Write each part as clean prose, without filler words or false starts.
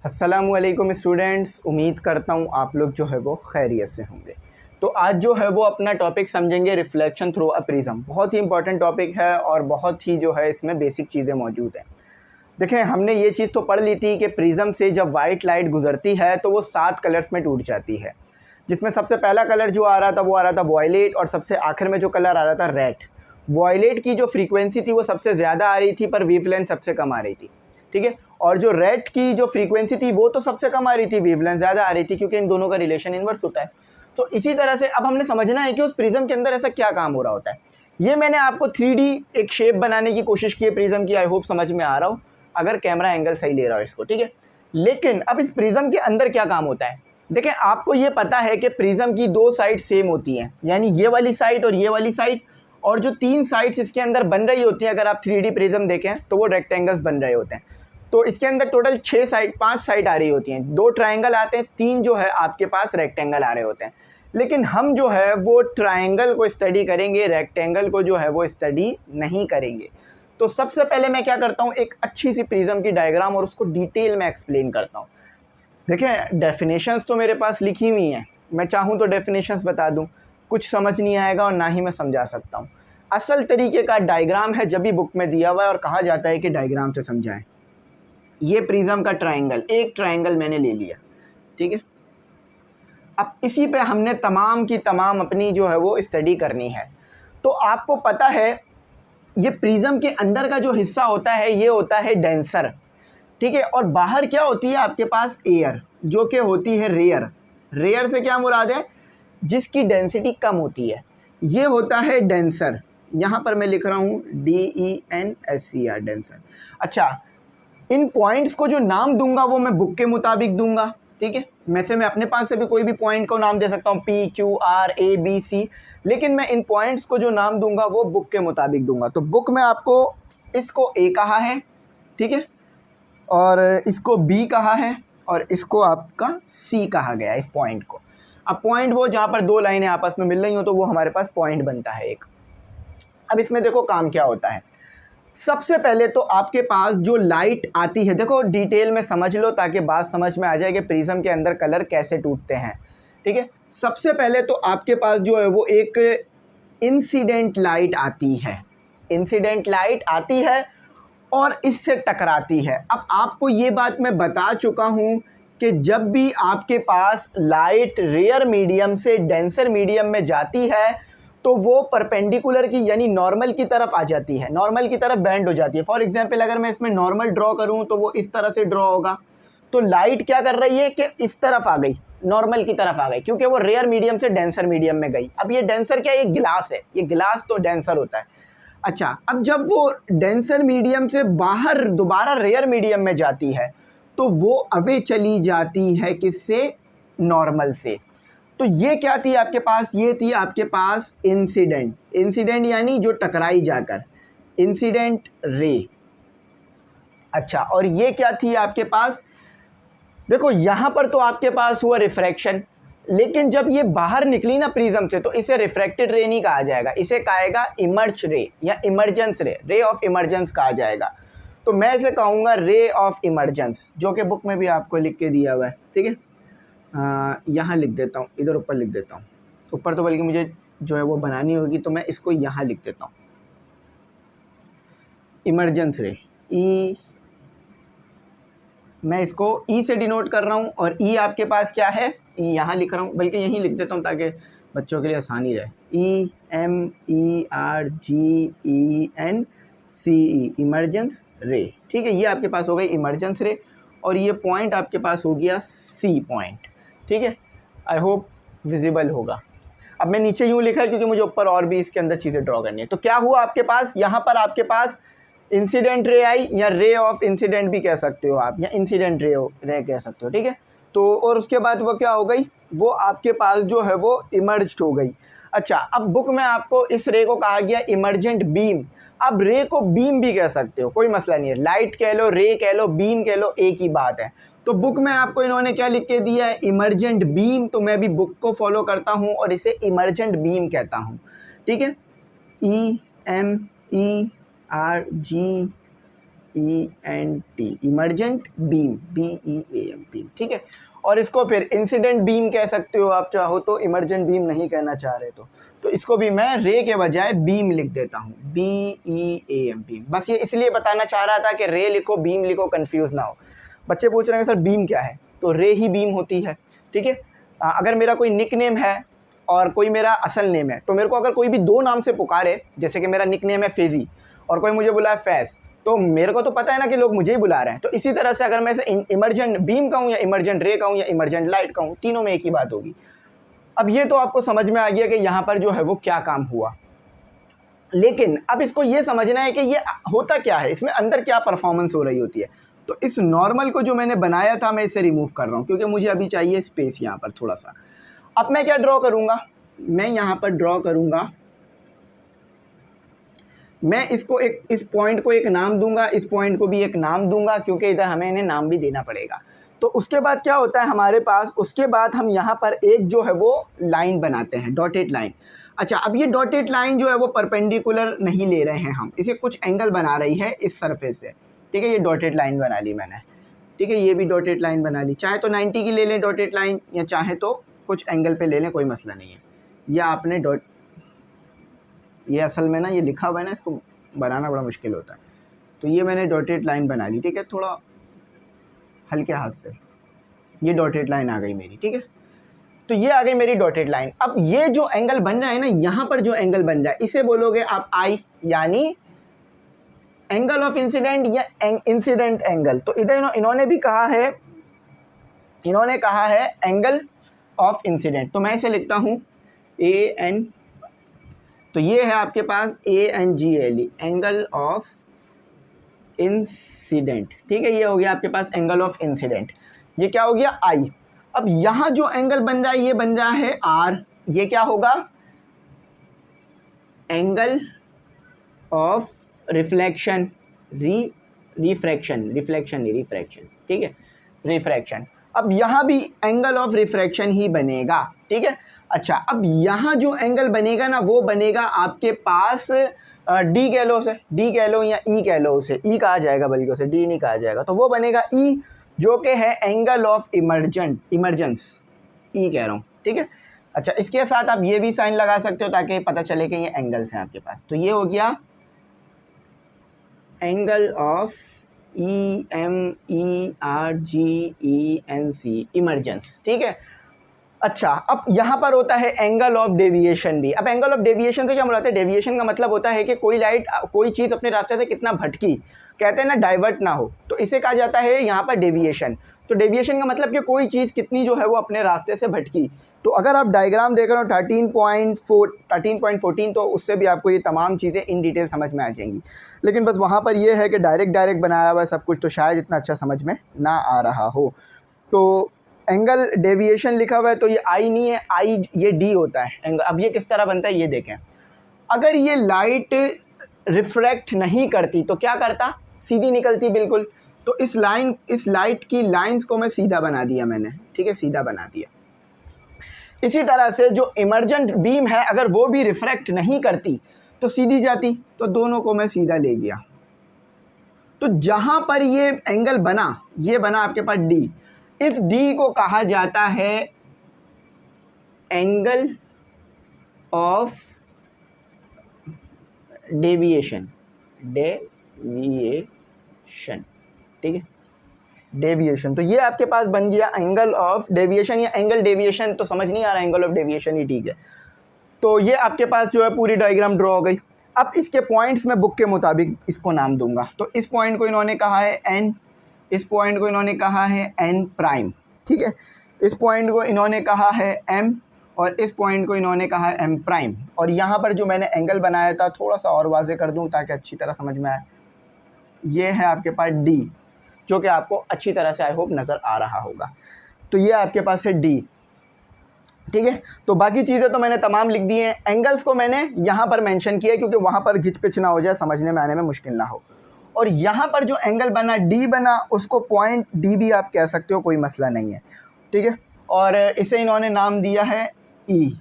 अस्सलामुअलैकुम स्टूडेंट्स, उम्मीद करता हूँ आप लोग जो है वो खैरियत से होंगे। तो आज जो है वो अपना टॉपिक समझेंगे रिफ्लेक्शन थ्रू अ प्रिज्म। बहुत ही इंपॉर्टेंट टॉपिक है और बहुत ही जो है इसमें बेसिक चीज़ें मौजूद हैं। देखें, हमने ये चीज़ तो पढ़ ली थी कि प्रिज्म से जब वाइट लाइट गुजरती है तो वो 7 कलर्स में टूट जाती है, जिसमें सबसे पहला कलर जो आ रहा था वो आ रहा था वॉयलेट और सबसे आखिर में जो कलर आ रहा था रेड। वॉयलेट की जो फ्रीक्वेंसी थी वो सबसे ज़्यादा आ रही थी पर वेवलेंथ सबसे कम आ रही थी, ठीक है। और जो रेड की जो फ्रीक्वेंसी थी वो तो सबसे कम आ रही थी, वेवलेंथ ज़्यादा आ रही थी, क्योंकि इन दोनों का रिलेशन इनवर्स होता है। तो इसी तरह से अब हमने समझना है कि उस प्रिज्म के अंदर ऐसा क्या काम हो रहा होता है। ये मैंने आपको 3D एक शेप बनाने की कोशिश की है प्रिज्म की, आई होप समझ में आ रहा हो अगर कैमरा एंगल सही ले रहा हो इसको, ठीक है। लेकिन अब इस प्रिज्म के अंदर क्या काम होता है, देखें आपको ये पता है कि प्रिज्म की 2 साइड सेम होती हैं, यानी ये वाली साइड और ये वाली साइड, और जो 3 साइड्स इसके अंदर बन रही होती हैं, अगर आप 3D प्रिज्म देखें तो वो रेक्टेंगल्स बन रहे होते हैं। तो इसके अंदर टोटल 5 साइड आ रही होती हैं, 2 ट्रायंगल आते हैं, 3 जो है आपके पास रेक्टेंगल आ रहे होते हैं। लेकिन हम जो है वो ट्रायंगल को स्टडी करेंगे, रेक्टेंगल को जो है वो स्टडी नहीं करेंगे। तो सबसे पहले मैं क्या करता हूँ, एक अच्छी सी प्रिज्म की डायग्राम और उसको डिटेल में एक्सप्लेन करता हूँ। देखें, डेफिनेशंस तो मेरे पास लिखी हुई हैं, मैं चाहूँ तो डेफिनेशंस बता दूँ, कुछ समझ नहीं आएगा और ना ही मैं समझा सकता हूँ। असल तरीके का डायग्राम है जब भी बुक में दिया हुआ है और कहा जाता है कि डायग्राम से समझाएं। ये प्रिज्म का ट्रायंगल, एक ट्रायंगल मैंने ले लिया, ठीक है। अब इसी पे हमने तमाम की तमाम अपनी जो है वो स्टडी करनी है। तो आपको पता है ये प्रिज्म के अंदर का जो हिस्सा होता है ये होता है डेंसर, ठीक है। और बाहर क्या होती है आपके पास, एयर, जो कि होती है रेयर। रेयर से क्या मुराद है, जिसकी डेंसिटी कम होती है, ये होता है डेंसर। यहाँ पर मैं लिख रहा हूँ DENSER, डेंसर। अच्छा, इन पॉइंट्स को जो नाम दूंगा वो मैं बुक के मुताबिक दूंगा, ठीक है। मैं अपने पास से भी कोई भी पॉइंट को नाम दे सकता हूँ, PQRABC, लेकिन मैं इन पॉइंट्स को जो नाम दूंगा वो बुक के मुताबिक दूंगा। तो बुक में आपको इसको A कहा है, ठीक है, और इसको B कहा है, और इसको आपका C कहा गया इस पॉइंट को। अब पॉइंट वो जहाँ पर 2 लाइनें आपस में मिल रही हो तो वो हमारे पास पॉइंट बनता है एक। अब इसमें देखो काम क्या होता है। सबसे पहले तो आपके पास जो लाइट आती है, देखो डिटेल में समझ लो ताकि बात समझ में आ जाए कि प्रिज्म के अंदर कलर कैसे टूटते हैं, ठीक है। सबसे पहले तो आपके पास जो है वो एक इंसिडेंट लाइट आती है, इंसिडेंट लाइट आती है और इससे टकराती है। अब आपको ये बात मैं बता चुका हूँ कि जब भी आपके पास लाइट रेयर मीडियम से डेंसर मीडियम में जाती है तो वो परपेंडिकुलर की यानी नॉर्मल की तरफ आ जाती है, नॉर्मल की तरफ बेंड हो जाती है। फॉर एग्जांपल अगर मैं इसमें नॉर्मल ड्रॉ करूं तो वो इस तरह से ड्रॉ होगा। तो लाइट क्या कर रही है कि इस तरफ आ गई, नॉर्मल की तरफ आ गई, क्योंकि वो रेयर मीडियम से डेंसर मीडियम में गई। अब ये डेंसर क्या है, ये गिलास है, ये गिलास तो डेंसर होता है। अच्छा, अब जब वो डेंसर मीडियम से बाहर दोबारा रेयर मीडियम में जाती है तो वो अवे चली जाती है किससे, नॉर्मल से। तो ये क्या थी आपके पास, ये थी आपके पास इंसिडेंट, इंसिडेंट यानी जो टकराई जाकर, इंसिडेंट रे। अच्छा, और ये क्या थी आपके पास, देखो यहाँ पर तो आपके पास हुआ रिफ्रैक्शन, लेकिन जब ये बाहर निकली ना प्रिज्म से तो इसे रिफ्रैक्टेड रे नहीं कहा जाएगा, इसे कहेगा इमर्ज रे या इमरजेंस रे, रे ऑफ इमरजेंस कहा जाएगा। तो मैं इसे कहूँगा रे ऑफ इमरजेंस, जो कि बुक में भी आपको लिख के दिया हुआ है, ठीक है। यहाँ लिख देता हूँ, इधर ऊपर लिख देता हूँ, ऊपर तो बल्कि मुझे जो है वो बनानी होगी, तो मैं इसको यहाँ लिख देता हूँ, इमरजेंस रे, ई, मैं इसको ई से डिनोट कर रहा हूँ, और ई आपके पास क्या है, ई यहाँ लिख रहा हूँ, बल्कि यहीं लिख देता हूँ ताकि बच्चों के लिए आसानी रहे। EMERGENCE, इमरजेंस रे, ठीक है। ये आपके पास हो गई इमरजेंस रे, और ये पॉइंट आपके पास हो गया C पॉइंट, ठीक है। आई होप विजिबल होगा। अब मैं नीचे यूँ लिखा है क्योंकि मुझे ऊपर और भी इसके अंदर चीज़ें ड्रॉ करनी है। तो क्या हुआ आपके पास, यहाँ पर आपके पास इंसिडेंट रे आई, या रे ऑफ इंसिडेंट भी कह सकते हो आप, या इंसिडेंट रे कह सकते हो, ठीक है। तो और उसके बाद वो क्या हो गई, वो आपके पास जो है वो इमर्ज्ड हो गई। अच्छा, अब बुक में आपको इस रे को कहा गया इमरजेंट बीम। अब रे को बीम भी कह सकते हो, कोई मसला नहीं है, लाइट कह लो, रे कह लो, बीम कह लो, एक ही बात है। तो बुक में आपको इन्होंने क्या लिख के दिया है, इमरजेंट बीम, तो मैं भी बुक को फॉलो करता हूँ और इसे इमरजेंट बीम कहता हूँ, ठीक है। EMERGENT ENT, emergent beam, BEAM beam, ठीक है। और इसको फिर इंसिडेंट बीम कह सकते हो आप चाहो तो, इमर्जेंट बीम नहीं कहना चाह रहे तो इसको भी मैं रे के बजाय बीम लिख देता हूँ, BEAM बीम। बस ये इसलिए बताना चाह रहा था कि रे लिखो बीम लिखो, कंफ्यूज ना हो। बच्चे पूछ रहे हैं सर बीम क्या है, तो रे ही बीम होती है, ठीक है। अगर मेरा कोई निक नेम है और कोई मेरा असल नेम है, तो मेरे को अगर कोई भी दो नाम से पुकारे, जैसे कि मेरा निक नेम है फेजी और कोई मुझे बुलाए फैज़, तो मेरे को तो पता है ना कि लोग मुझे ही बुला रहे हैं। तो इसी तरह से अगर मैं इसे इमर्जेंट बीम कहूँ या इमर्जेंट रे कहूँ या इमर्जेंट लाइट कहूँ, तीनों में एक ही बात होगी। अब ये तो आपको समझ में आ गया कि यहाँ पर जो है वो क्या काम हुआ, लेकिन अब इसको ये समझना है कि ये होता क्या है, इसमें अंदर क्या परफॉर्मेंस हो रही होती है। तो इस नॉर्मल को जो मैंने बनाया था मैं इसे रिमूव कर रहा हूँ, क्योंकि मुझे अभी चाहिए स्पेस यहाँ पर थोड़ा सा। अब मैं क्या ड्रॉ करूँगा, मैं यहाँ पर ड्रॉ करूँगा, मैं इसको इस पॉइंट को एक नाम दूंगा, इस पॉइंट को भी एक नाम दूंगा, क्योंकि इधर हमें इन्हें नाम भी देना पड़ेगा। तो उसके बाद क्या होता है हमारे पास, उसके बाद हम यहाँ पर एक जो है वो लाइन बनाते हैं, डॉटेड लाइन। अच्छा, अब ये डॉटेड लाइन जो है वो परपेंडिकुलर नहीं ले रहे हैं हम, इसे कुछ एंगल बना रही है इस सरफेस से, ठीक है। ये डॉटेड लाइन बना ली मैंने, ठीक है। ये भी डॉटेड लाइन बना ली, चाहे तो 90 की ले लें डॉटेड लाइन, या चाहे तो कुछ एंगल पे ले लें, कोई मसला नहीं है। यह आपने ये असल में ना ये लिखा हुआ है ना, इसको बनाना बड़ा मुश्किल होता है। तो ये मैंने डॉटेड लाइन बना ली, ठीक है, थोड़ा हल्के हाथ से। ये डॉटेड लाइन आ गई मेरी, ठीक है। तो ये आ गई मेरी डॉटेड लाइन। अब ये जो एंगल बन रहा है ना, यहाँ पर जो एंगल बन रहा है, इसे बोलोगे आप आई, यानी एंगल ऑफ इंसिडेंट या इंसिडेंट एंगल। तो इधर इन्होंने भी कहा है, इन्होंने कहा है एंगल ऑफ इंसिडेंट, तो मैं इसे लिखता हूँ AN। तो ये है आपके पास ANGLE, एंगल ऑफ इंसिडेंट, ठीक है। ये हो गया आपके पास एंगल ऑफ इंसिडेंट। ये क्या हो गया, I। अब यहाँ जो एंगल बन रहा है ये बन रहा है R, ये क्या होगा, एंगल ऑफ रिफ्लेक्शन, रिफ्रैक्शन, ठीक है, रिफ्रैक्शन। अब यहाँ भी एंगल ऑफ रिफ्रैक्शन ही बनेगा, ठीक है। अच्छा, अब यहाँ जो एंगल बनेगा ना, वो बनेगा आपके पास D कह लो उसे, D कह लो या E कह लो उसे, E कहा जाएगा बल्कि उसे D नहीं कहा जाएगा। तो वो बनेगा E, जो कि है एंगल ऑफ इमरजेंस, E कह रहा हूँ, ठीक है। अच्छा, इसके साथ आप ये भी साइन लगा सकते हो ताकि पता चले कि ये एंगल्स हैं आपके पास। तो ये हो गया एंगल ऑफ EMERGENC, इमरजेंस, ठीक है। अच्छा, अब यहाँ पर होता है एंगल ऑफ डेविएशन भी। अब एंगल ऑफ डेविएशन से क्या मुराद है, डेविएशन का मतलब होता है कि कोई लाइट, कोई चीज़ अपने रास्ते से कितना भटकी, कहते हैं ना डाइवर्ट ना हो, तो इसे कहा जाता है यहाँ पर डेविएशन। तो डेविएशन का मतलब कि कोई चीज़ कितनी जो है वो अपने रास्ते से भटकी। तो अगर आप डायग्राम देख रहे हो 13.14, तो उससे भी आपको ये तमाम चीज़ें इन डिटेल समझ में आ जाएंगी। लेकिन बस वहाँ पर ये है कि डायरेक्ट बनाया हुआ है सब कुछ, तो शायद इतना अच्छा समझ में ना आ रहा हो। तो एंगल डेविएशन लिखा हुआ है, तो ये आई नहीं है, आई ये डी होता है एंगल। अब ये किस तरह बनता है ये देखें। अगर ये लाइट रिफ्रैक्ट नहीं करती तो क्या करता, सीधी निकलती बिल्कुल। तो इस लाइट की लाइंस को मैं सीधा बना दिया मैंने, ठीक है, सीधा बना दिया। इसी तरह से जो इमर्जेंट बीम है, अगर वो भी रिफ्रैक्ट नहीं करती तो सीधी जाती, तो दोनों को मैं सीधा ले गया। तो जहां पर ये एंगल बना, ये बना आपके पास डी, इस डी को कहा जाता है एंगल ऑफ डेविएशन, ठीक है, डेविएशन। तो ये आपके पास बन गया एंगल ऑफ डेविएशन या एंगल डेविएशन। तो समझ नहीं आ रहा, एंगल ऑफ डेविएशन ही ठीक है। तो ये आपके पास जो है पूरी डायग्राम ड्रॉ हो गई। अब इसके पॉइंट्स में बुक के मुताबिक इसको नाम दूंगा। तो इस पॉइंट को इन्होंने कहा है एन, इस पॉइंट को इन्होंने कहा है एन प्राइम, ठीक है, इस पॉइंट को इन्होंने कहा है एम, और इस पॉइंट को इन्होंने कहा है एम प्राइम। और यहाँ पर जो मैंने एंगल बनाया था थोड़ा सा और वाजे कर दूँ ताकि अच्छी तरह समझ में आए, ये है आपके पास डी, जो कि आपको अच्छी तरह से आई होप नज़र आ रहा होगा। तो ये आपके पास है डी, ठीक है। तो बाकी चीज़ें तो मैंने तमाम लिख दी हैं। एंगल्स को मैंने यहाँ पर मेंशन किया क्योंकि वहाँ पर घिच पिच ना हो जाए, समझने में आने में मुश्किल ना हो। और यहाँ पर जो एंगल बना डी बना, उसको पॉइंट डी भी आप कह सकते हो, कोई मसला नहीं है, ठीक है। और इसे इन्होंने नाम दिया है ई,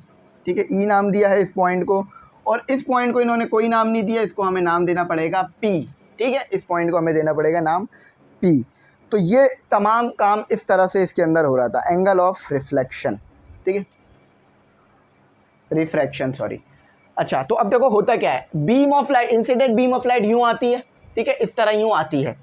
ठीक है, ई नाम दिया है इस पॉइंट को। और इस पॉइंट को इन्होंने कोई नाम नहीं दिया, इसको हमें नाम देना पड़ेगा पी, ठीक है, इस पॉइंट को हमें देना पड़ेगा नाम P। तो ये तमाम काम इस तरह से इसके अंदर हो रहा था, एंगल ऑफ रिफ्लेक्शन, ठीक है, रिफ्रैक्शन सॉरी। अच्छा, तो अब देखो होता क्या है, beam of light, incident beam of light यूँ आती है, ठीक है, इस तरह यूँ आती है,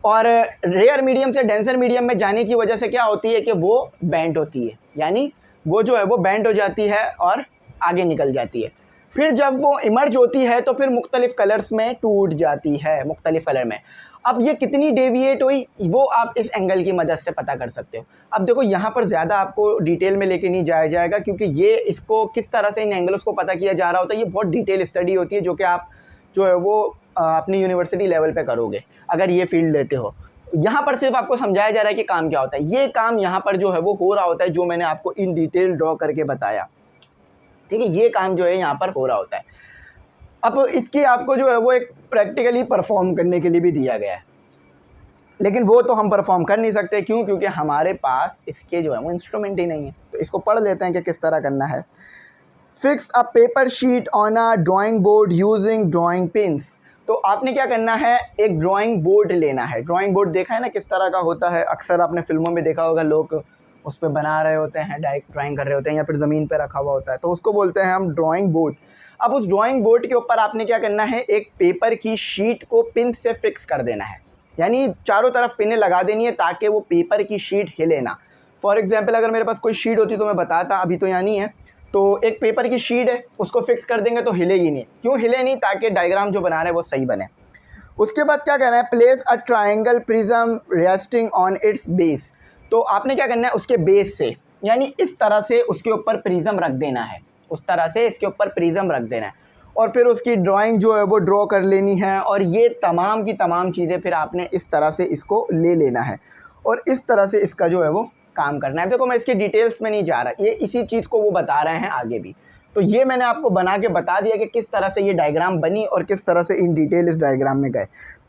और रेयर मीडियम से डेंसर मीडियम में जाने की वजह से क्या होती है कि वो बेंड होती है, यानी वो जो है वो बेंड हो जाती है और आगे निकल जाती है। फिर जब वो इमर्ज होती है तो फिर मुख्तलिफ कलर्स में टूट जाती है, मुख्तलिफ कलर में। अब ये कितनी डेविएट हुई वो आप इस एंगल की मदद से पता कर सकते हो। अब देखो यहाँ पर ज़्यादा आपको डिटेल में लेके नहीं जाया जाएगा, क्योंकि ये इसको किस तरह से इन एंगल्स को पता किया जा रहा होता है, ये बहुत डिटेल स्टडी होती है, जो कि आप जो है वो अपनी यूनिवर्सिटी लेवल पे करोगे अगर ये फील्ड लेते हो। यहाँ पर सिर्फ आपको समझाया जा रहा है कि काम क्या होता है। ये काम यहाँ पर जो है वो हो रहा होता है, जो मैंने आपको इन डिटेल ड्रॉ करके बताया, ठीक है, ये काम जो है यहाँ पर हो रहा होता है। अब इसकी आपको जो है वो एक प्रैक्टिकली परफॉर्म करने के लिए भी दिया गया है, लेकिन वो तो हम परफॉर्म कर नहीं सकते, क्यों? क्योंकि हमारे पास इसके जो है वो इंस्ट्रूमेंट ही नहीं है। तो इसको पढ़ लेते हैं कि किस तरह करना है। Fix a paper sheet on a drawing board using drawing pins. तो आपने क्या करना है, एक ड्राइंग बोर्ड लेना है। ड्राइंग बोर्ड देखा है ना किस तरह का होता है, अक्सर आपने फिल्मों में देखा होगा, लोग उस पर बना रहे होते हैं, ड्राइंग कर रहे होते हैं, या फिर ज़मीन पर रखा हुआ होता है, तो उसको बोलते हैं हम ड्राइंग बोर्ड। अब उस ड्राइंग बोर्ड के ऊपर आपने क्या करना है, एक पेपर की शीट को पिन से फिक्स कर देना है, यानी चारों तरफ पिनें लगा देनी है ताकि वो पेपर की शीट हिले ना। फॉर एग्जांपल अगर मेरे पास कोई शीट होती तो मैं बताता, अभी तो यहाँ नहीं है। तो एक पेपर की शीट है, उसको फिक्स कर देंगे तो हिलेगी नहीं। क्यों हिले नहीं? ताकि डायग्राम जो बना रहे हैं वो सही बने। उसके बाद क्या करना है, place a triangle prism resting on it's base. तो आपने क्या करना है, उसके बेस से, यानी इस तरह से उसके ऊपर प्रिज्म रख देना है, उस तरह से इसके ऊपर प्रिज्म रख देना है, और फिर उसकी ड्राइंग जो है वो ड्रॉ कर लेनी है। और ये तमाम की तमाम चीज़ें फिर आपने इस तरह से इसको ले लेना है, और इस तरह से इसका जो है वो काम करना है। देखो मैं इसकी डिटेल्स में नहीं जा रहा, ये इसी चीज़ को वो बता रहे हैं आगे भी। तो ये मैंने आपको बना के बता दिया कि किस तरह से ये डायग्राम बनी और किस तरह से इन डिटेल इस डायग्राम में गए।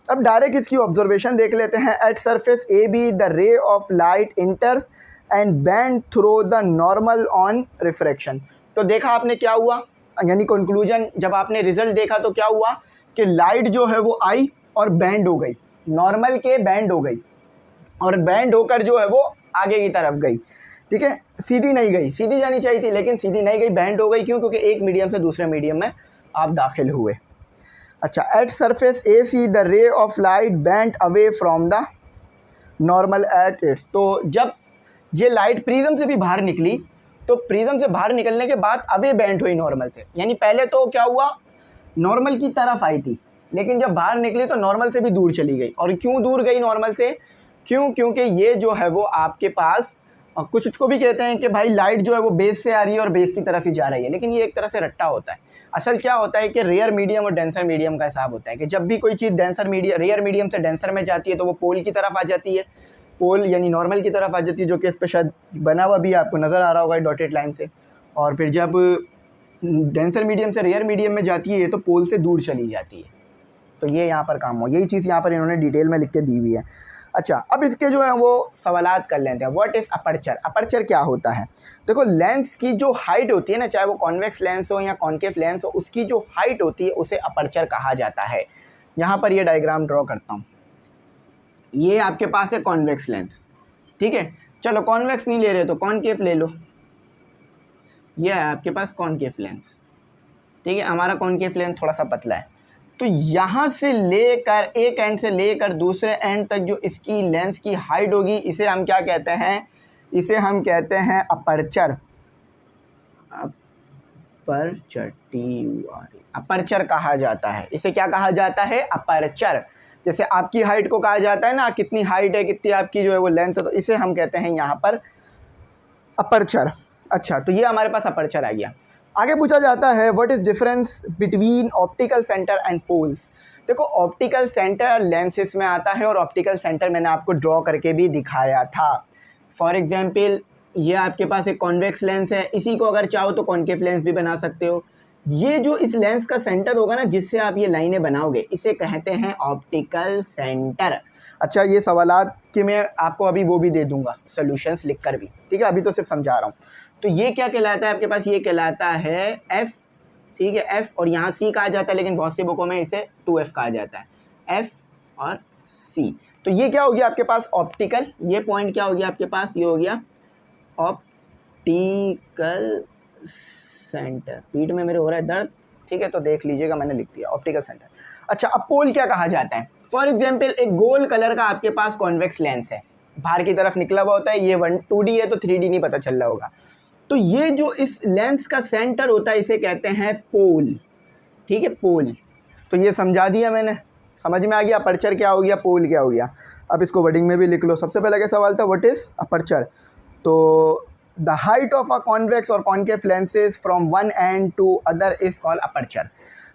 अब डायरेक्ट इसकी ऑब्जर्वेशन देख लेते हैं। At surface A be the ray of light इंटर्स and band through the normal on refraction. तो देखा आपने क्या हुआ, यानी कंक्लूजन, जब आपने रिजल्ट देखा तो क्या हुआ कि लाइट जो है वो आई और बैंड हो गई, नॉर्मल के बैंड हो गई, और बैंड होकर जो है वो आगे की तरफ गई, ठीक है, सीधी नहीं गई, सीधी जानी चाहिए थी लेकिन सीधी नहीं गई, बैंड हो गई। क्यों? क्योंकि एक मीडियम से दूसरे मीडियम में आप दाखिल हुए। अच्छा, at surface A see the ray of light band away from the normal at its. तो जब ये लाइट प्रिज्म से भी बाहर निकली, तो प्रिज्म से बाहर निकलने के बाद अवे बैंड हुई नॉर्मल से, यानी पहले तो क्या हुआ, नॉर्मल की तरफ आई थी, लेकिन जब बाहर निकली तो नॉर्मल से भी दूर चली गई। और क्यों दूर गई नॉर्मल से? क्यों? क्योंकि ये जो है वो आपके पास कुछ इसको भी कहते हैं कि भाई लाइट जो है वो बेस से आ रही है और बेस की तरफ ही जा रही है, लेकिन ये एक तरह से रट्टा होता है। असल क्या होता है कि रेयर मीडियम और डेंसर मीडियम का हिसाब होता है कि जब भी कोई चीज़ रेयर मीडियम से डेंसर में जाती है तो वो पोल की तरफ आ जाती है, पोल यानी नॉर्मल की तरफ आ जाती है, जो कि इस पर शायद बना हुआ भी आपको नज़र आ रहा होगा डॉटेड लाइन से। और फिर जब डेंसर मीडियम से रेयर मीडियम में जाती है तो पोल से दूर चली जाती है। तो ये यहाँ पर काम हो, यही चीज़ यहाँ पर इन्होंने डिटेल में लिख के दी हुई है। अच्छा, अब इसके जो है वो सवालात कर लेते हैं। What is aperture? अपर्चर क्या होता है? देखो, लेंस की जो हाइट होती है ना, चाहे वो कॉन्वेक्स लेंस हो या कॉन्केव लेंस हो, उसकी जो हाइट होती है उसे अपर्चर कहा जाता है। यहाँ पर ये डायग्राम ड्रॉ करता हूँ। ये आपके पास है कॉन्वेक्स लेंस, ठीक है, चलो कॉन्वेक्स नहीं ले रहे तो कॉन्केव ले लो। ये है आपके पास कॉन्केव लेंस, ठीक है, हमारा कॉन्केव लेंस थोड़ा सा पतला है। तो यहाँ से लेकर एक एंड से लेकर दूसरे एंड तक जो इसकी लेंस की हाइट होगी, इसे हम क्या कहते हैं? इसे हम कहते हैं अपर्चर। अपर्चर, अपर्चर कहा जाता है। इसे क्या कहा जाता है? अपर्चर। जैसे आपकी हाइट को कहा जाता है ना, कितनी हाइट है, कितनी आपकी जो है वो लेंथ है, तो इसे हम कहते हैं यहाँ पर अपर्चर। अच्छा, तो ये हमारे पास अपर्चर आ गया। आगे पूछा जाता है what is difference between optical centre and poles. देखो, ऑप्टिकल सेंटर लेंसेज में आता है और ऑप्टिकल सेंटर मैंने आपको ड्रॉ करके भी दिखाया था। फॉर एग्जांपल, ये आपके पास एक कॉन्वेक्स लेंस है, इसी को अगर चाहो तो कॉन्केव लेंस भी बना सकते हो। ये जो इस लेंस का सेंटर होगा ना, जिससे आप ये लाइनें बनाओगे, इसे कहते हैं ऑप्टिकल सेंटर। अच्छा, ये सवालात कि मैं आपको अभी वो भी दे दूंगा सोल्यूशंस लिख कर भी, ठीक है, अभी तो सिर्फ समझा रहा हूँ। तो ये क्या कहलाता है आपके पास? ये कहलाता है एफ, ठीक है, एफ, और यहाँ सी कहा जाता है, लेकिन बहुत सी बुकों में इसे 2F कहा जाता है। एफ और सी। तो ये क्या हो गया आपके पास ऑप्टिकल, ये पॉइंट क्या हो गया आपके पास, ये हो गया ऑप्टिकल सेंटर। पीठ में मेरे हो रहा है दर्द, ठीक है, तो देख लीजिएगा, मैंने लिख दिया ऑप्टिकल सेंटर। अच्छा, अब पोल क्या कहा जाता है? फॉर एग्जाम्पल एक गोल कलर का आपके पास कॉन्वेक्स लेंस है, बाहर की तरफ निकला हुआ होता है, ये 2D है तो 3D नहीं पता चल रहा होगा। तो ये जो इस लेंस का सेंटर होता है इसे कहते हैं पोल, ठीक है, पोल। तो ये समझा दिया मैंने, समझ में आ गया अपर्चर क्या हो गया, पोल क्या हो गया। अब इसको वर्डिंग में भी लिख लो। सबसे पहला क्या सवाल था, व्हाट इज अपर्चर? तो the height of a convex or concave lenses from one and to other is called aperture.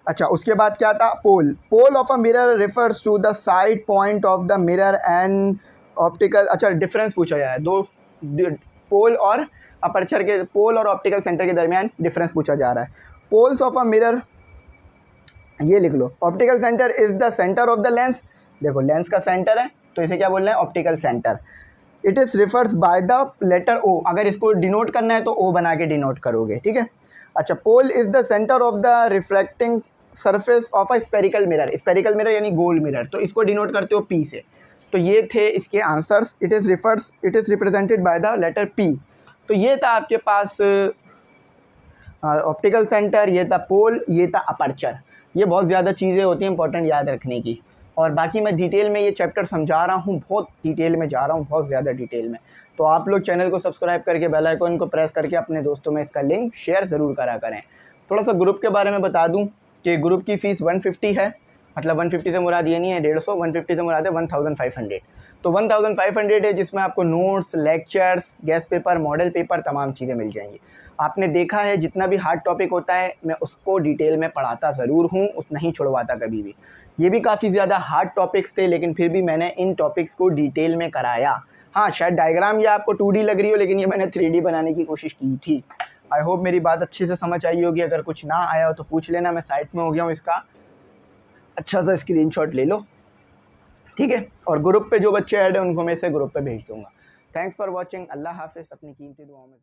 अच्छा, उसके बाद क्या था, pole. Pole of a mirror refers to the side point of the mirror and optical. अच्छा, difference पूछा जाए दो, पोल और अपर्चर के, पोल और ऑप्टिकल सेंटर के दरमियान डिफरेंस पूछा जा रहा है। पोल्स ऑफ अ मिरर, ये लिख लो, optical centre is the centre of the lens. देखो लेंस का सेंटर है तो इसे क्या बोल रहे हैं, optical centre. It is refers by the letter O, अगर इसको डिनोट करना है तो ओ बना के डिनोट करोगे, ठीक है। अच्छा, pole is the centre of the refracting surface of a spherical mirror. Spherical mirror यानी गोल मिरर, तो इसको डिनोट करते हो पी से। तो ये थे इसके answers. It is represented by the letter P. तो ये था आपके पास ऑप्टिकल सेंटर, ये था पोल, ये था अपर्चर। ये बहुत ज़्यादा चीज़ें होती हैं इंपॉर्टेंट याद रखने की, और बाकी मैं डिटेल में ये चैप्टर समझा रहा हूँ, बहुत डिटेल में जा रहा हूँ, बहुत ज़्यादा डिटेल में। तो आप लोग चैनल को सब्सक्राइब करके बेल आइकन को प्रेस करके अपने दोस्तों में इसका लिंक शेयर ज़रूर करा करें। थोड़ा सा ग्रुप के बारे में बता दूँ कि ग्रुप की फ़ीस 150 है, मतलब 150 से मुराद ये नहीं है 150, 150 से मुराद है 1500। तो 1500 है जिसमें आपको notes, lectures, guest paper, model paper, तमाम चीज़ें मिल जाएंगी। आपने देखा है जितना भी हार्ड टॉपिक होता है मैं उसको डिटेल में पढ़ाता ज़रूर हूँ, उतना ही छुड़वाता कभी भी। ये भी काफ़ी ज़्यादा हार्ड टॉपिक्स थे लेकिन फिर भी मैंने इन टॉपिक्स को डिटेल में कराया। हाँ, शायद डायग्राम ये आपको 2D लग रही हो लेकिन ये मैंने 3D बनाने की कोशिश की थी। आई होप मेरी बात अच्छे से समझ आई होगी। अगर कुछ ना आया हो तो पूछ लेना, मैं साइट में हो गया हूँ, इसका अच्छा सा स्क्रीनशॉट ले लो, ठीक है। और ग्रुप पे जो बच्चे ऐड हैं उनको मैं इसे ग्रुप पे भेज दूँगा। Thanks for watching. अल्लाह हाफिज़। अपनी कीमती दुआओं में